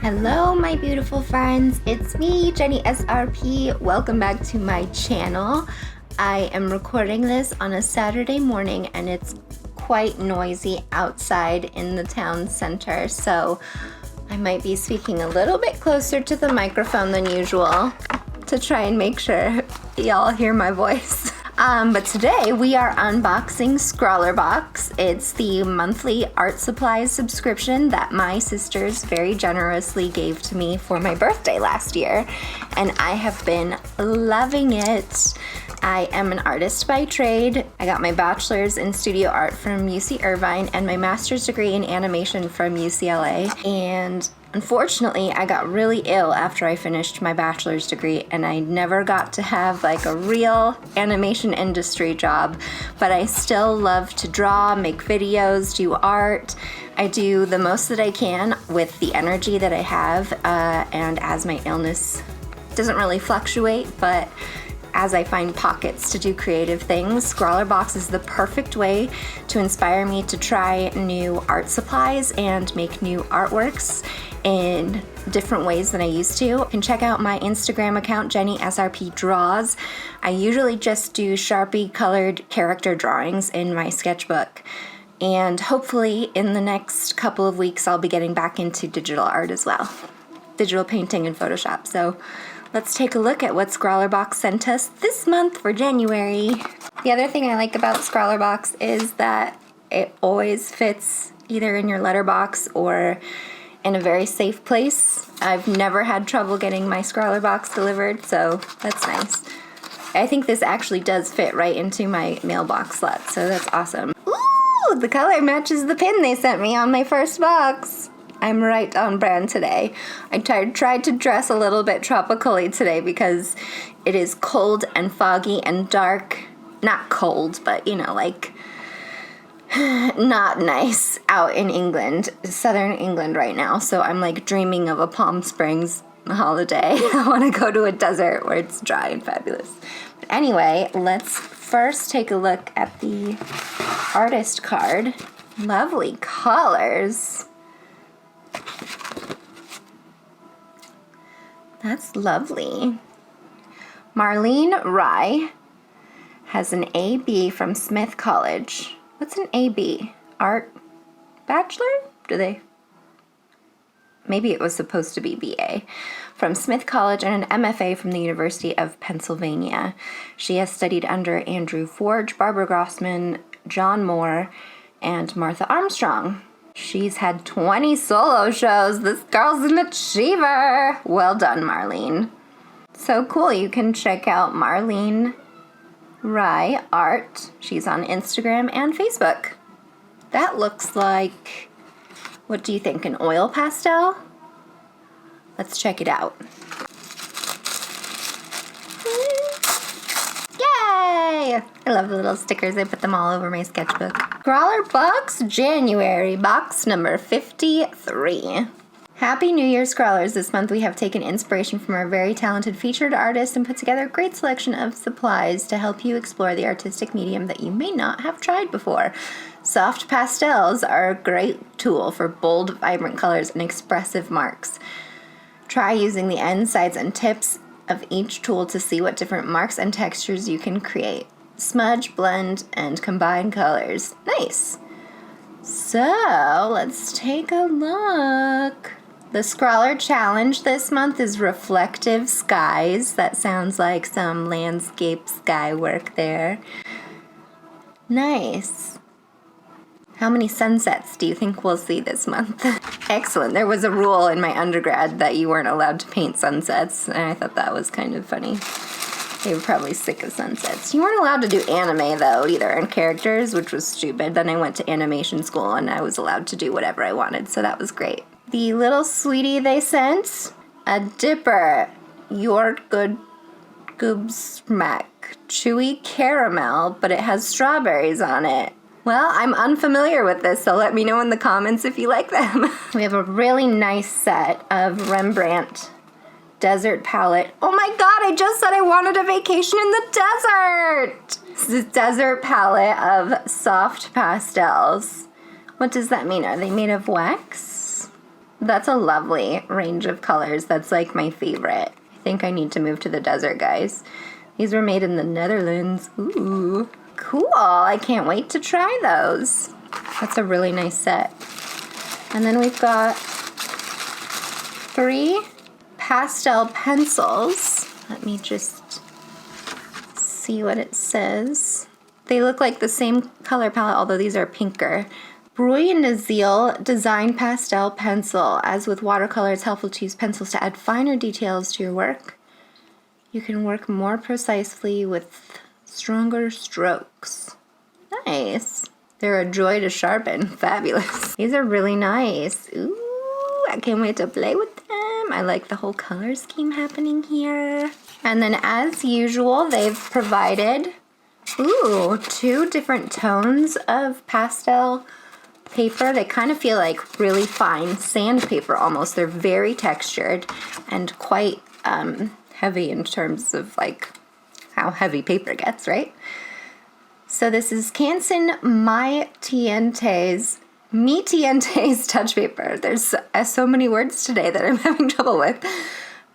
Hello my beautiful friends, it's me, Jennysrp. Welcome back to my channel. I am recording this on a Saturday morning and it's quite noisy outside in the town center, so I might be speaking a little bit closer to the microphone than usual to try and make sure y'all hear my voice. But today we are unboxing ScrawlrBox. It's the monthly art supplies subscription that my sisters very generously gave to me for my birthday last year, and I have been loving it. I am an artist by trade. I got my bachelor's in studio art from UC Irvine and my master's degree in animation from UCLA, and unfortunately, I got really ill after I finished my bachelor's degree and I never got to have like a real animation industry job, but I still love to draw, make videos, do art. I do the most that I can with the energy that I have, and as my illness doesn't really fluctuate, but as I find pockets to do creative things, ScrawlrBox is the perfect way to inspire me to try new art supplies and make new artworks in different ways than I used to. You can check out my Instagram account, Jennysrp Draws. I usually just do Sharpie colored character drawings in my sketchbook. And hopefully in the next couple of weeks I'll be getting back into digital art as well. Digital painting and Photoshop. So let's take a look at what ScrawlrBox sent us this month for January. The other thing I like about ScrawlrBox is that it always fits either in your letterbox or in a very safe place. I've never had trouble getting my ScrawlrBox delivered, so that's nice. I think this actually does fit right into my mailbox slot, so that's awesome. Ooh, the color matches the pin they sent me on my first box. I'm right on brand today. I tried to dress a little bit tropically today because it is cold and foggy and dark. Not cold, but you know, like not nice out in England, southern England right now. So I'm like dreaming of a Palm Springs holiday. I want to go to a desert where it's dry and fabulous. But anyway, let's first take a look at the artist card. Lovely colors. That's lovely. Marlene Rye has an AB from Smith College. What's an AB? Art Bachelor? Maybe it was supposed to be BA. From Smith College and an MFA from the University of Pennsylvania. She has studied under Andrew Forge, Barbara Grossman, John Moore, and Martha Armstrong. She's had 20 solo shows. This girl's an achiever. Well done, Marlene. So cool. You can check out Marlene Rye Art. She's on Instagram and Facebook. That looks like, what do you think, an oil pastel? Let's check it out. Yay! I love the little stickers. I put them all over my sketchbook. ScrawlrBox January, box number 53. Happy New Year, Scrawlers. This month we have taken inspiration from our very talented featured artists and put together a great selection of supplies to help you explore the artistic medium that you may not have tried before. Soft pastels are a great tool for bold, vibrant colors and expressive marks. Try using the ends, sides, and tips of each tool to see what different marks and textures you can create. Smudge, blend, and combine colors. Nice. So, let's take a look. The Scrawlrchallenge this month is Reflective Skies. That sounds like some landscape sky work there. Nice. How many sunsets do you think we'll see this month? Excellent. There was a rule in my undergrad that you weren't allowed to paint sunsets, and I thought that was kind of funny. They were probably sick of sunsets. You weren't allowed to do anime, though, either, and characters, which was stupid. Then I went to animation school, and I was allowed to do whatever I wanted, so that was great. The little sweetie they sent, a dipper, Your Good Goobsmack, chewy caramel, but it has strawberries on it. Well, I'm unfamiliar with this, so let me know in the comments if you like them. We have a really nice set of Rembrandt Desert palette. Oh my god, I just said I wanted a vacation in the desert! This is a desert palette of soft pastels. What does that mean? Are they made of wax? That's a lovely range of colors. That's like my favorite. I think I need to move to the desert, guys. These were made in the Netherlands. Ooh, cool. I can't wait to try those. That's a really nice set. And then we've got 3 pastel pencils. Let me just see what it says. They look like the same color palette, although these are pinker. Bruynzeel Design Pastel Pencil. As with watercolor, it's helpful to use pencils to add finer details to your work. You can work more precisely with stronger strokes. Nice. They're a joy to sharpen. Fabulous. These are really nice. Ooh, I can't wait to play with them. I like the whole color scheme happening here. And then as usual, they've provided, 2 different tones of pastel paper. They kind of feel like really fine sandpaper almost. They're very textured and quite heavy in terms of like how heavy paper gets, right? So this is Canson Mi-Teintes Touch Paper. There's so many words today that I'm having trouble with.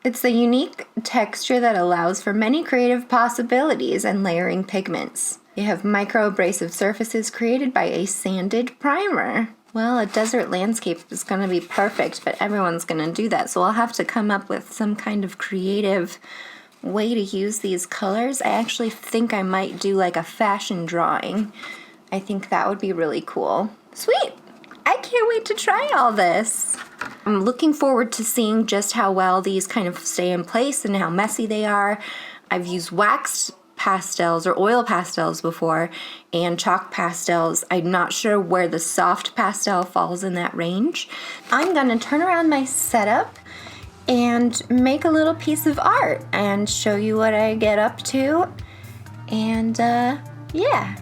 It's a unique texture that allows for many creative possibilities and layering pigments. You have micro-abrasive surfaces created by a sanded primer. Well, a desert landscape is going to be perfect, but everyone's going to do that, so I'll have to come up with some kind of creative way to use these colors. I actually think I might do like a fashion drawing. I think that would be really cool. Sweet! I can't wait to try all this. I'm looking forward to seeing just how well these kind of stay in place and how messy they are. I've used waxed pastels or oil pastels before and chalk pastels. I'm not sure where the soft pastel falls in that range. I'm gonna turn around my setup and make a little piece of art and show you what I get up to. And yeah.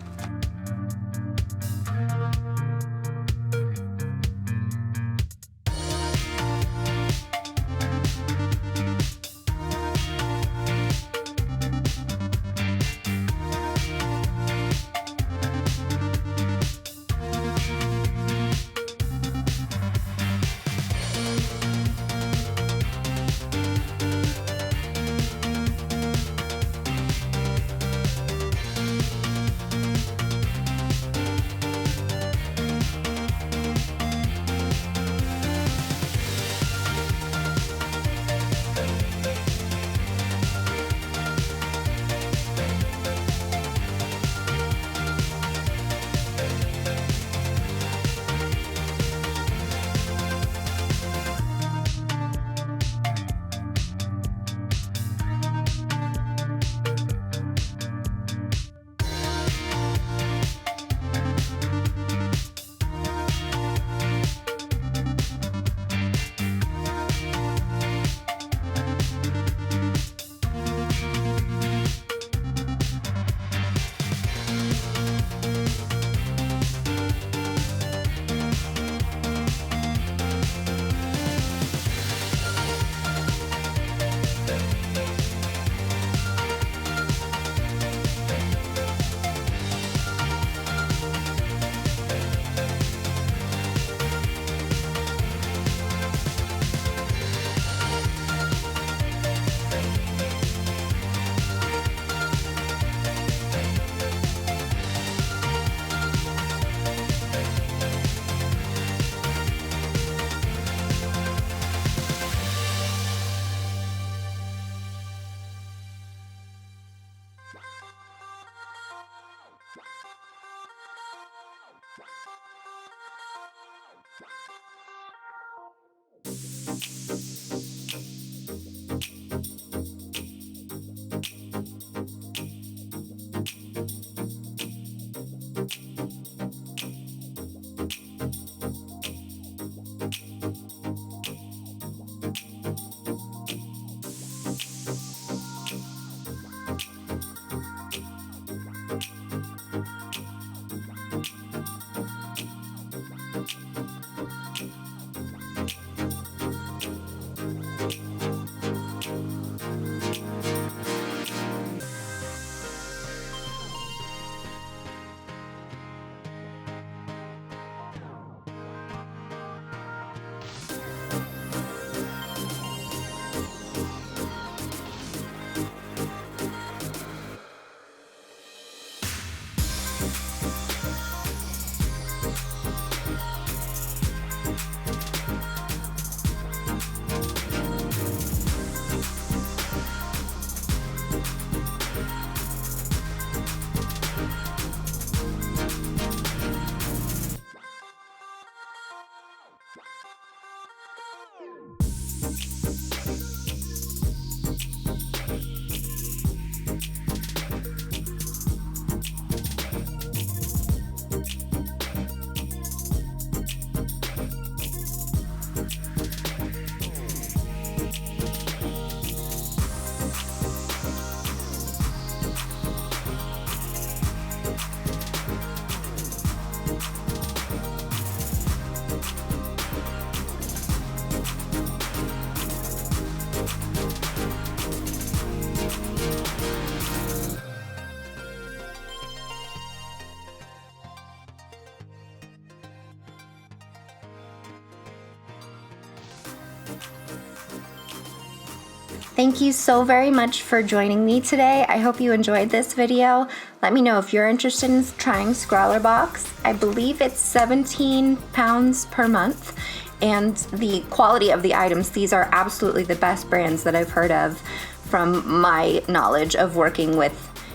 Thank you so very much for joining me today. I hope you enjoyed this video. Let me know if you're interested in trying ScrawlrBox. I believe it's £17 per month, and the quality of the items, these are absolutely the best brands that I've heard of from my knowledge of working with,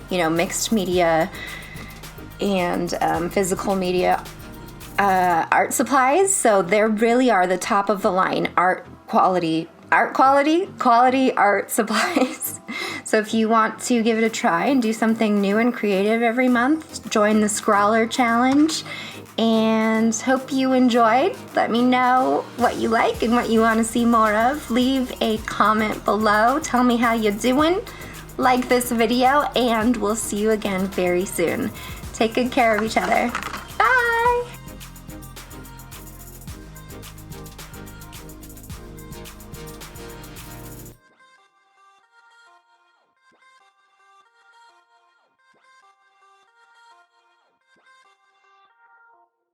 you know, mixed media and physical media art supplies. So they really are the top of the line quality art supplies. So if you want to give it a try and do something new and creative every month, join the Scrawlrchallenge, and hope you enjoyed. Let me know what you like and what you want to see more of. Leave a comment below. Tell me how you're doing. Like this video, and we'll see you again very soon. Take good care of each other.